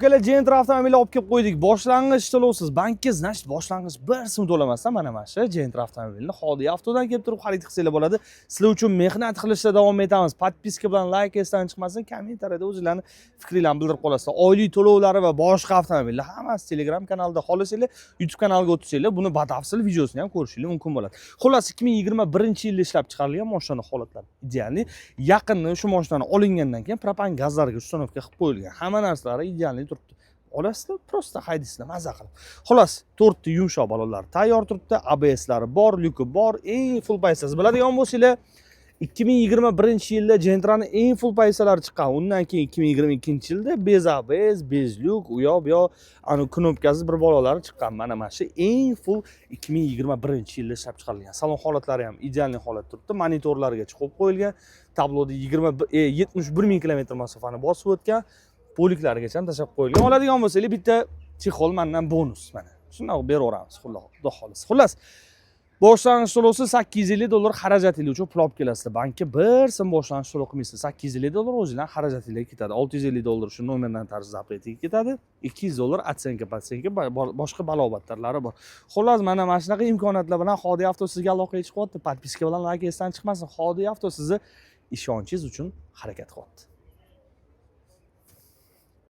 Akalar Gentra avtomobilni olib kelib qo'ydik. Boshlang'ich to'lovsiz bankingiz, значит, boshlang'ich 1 so'm to'lamasdan mana shu Gentra avtomobilni Xodiy avtodan kelib turib xarid qilsanglar bo'ladi. Sizlar uchun mehnat qilishda davom etamiz. Podpiska bilan like esdan chiqmasin, kommentariyada o'zingizlarning fikringizni bildirib qolasizlar. Oylik to'lovlari va boshqa avtomobillar hammasi Telegram kanalida xohlasanglar, YouTube kanaliga o'tsanglar, buni batafsil videosini ham ko'rishingiz mumkin bo'ladi. Xullas 2021-yilda ishlab chiqarilgan mashina holatlari. Idealni yaqinni shu mashinani olingandan keyin propan gazlarga uстановка qilib qo'yilgan. Hamma narsalari idealni turibdi. Olasizlar, prosta haydaysizlar, maza qilib. Xolos, 4 ta yumshoq balonlar tayyor turibdi, ABSlari bor, lyuki bor, eng full paysasiz biladigan bo'lsanglar, 2021-yilda Gentra'ning eng full paysalari chiqqan. Undan keyin 2022-yilda bez ABS, bez lyuk, u yoq bu yoq ana knopkasiz bir balonlari chiqqan. Mana shu eng full 2021-yilda ishlab chiqarilgan. Salon holatlari ham ideal holat turibdi. Monitorlarga chiqib qo'yilgan. Tabloda 71 ming kilometr masofani bosib o'tgan. Poliklarigacha ham tashab qo'yilgan. Oladigan bo'lsangiz bitta chexol mendan bonus mana. Shunday beraveramiz, xudo xolis. Xullas, boshlang'ich to'lovsiz $850 xarajatingiz uchun pul olib kelasizlar. Bankka 1 so'm boshlang'ich to'lov qilmaysiz. $850 o'zingizdan xarajatingizga ketadi. $650 shu nomerdan tarz zapletiga ketadi. $200 atsenka boshqa balobatlarlari bor. Xullas, mana shunaqa imkoniyatlar bilan Xodiy avto sizga aloqaga chiqyapti. Podpiska bilan like esdan chiqmasin. Xodiy avto sizni ishonchingiz uchun harakat qilyapti.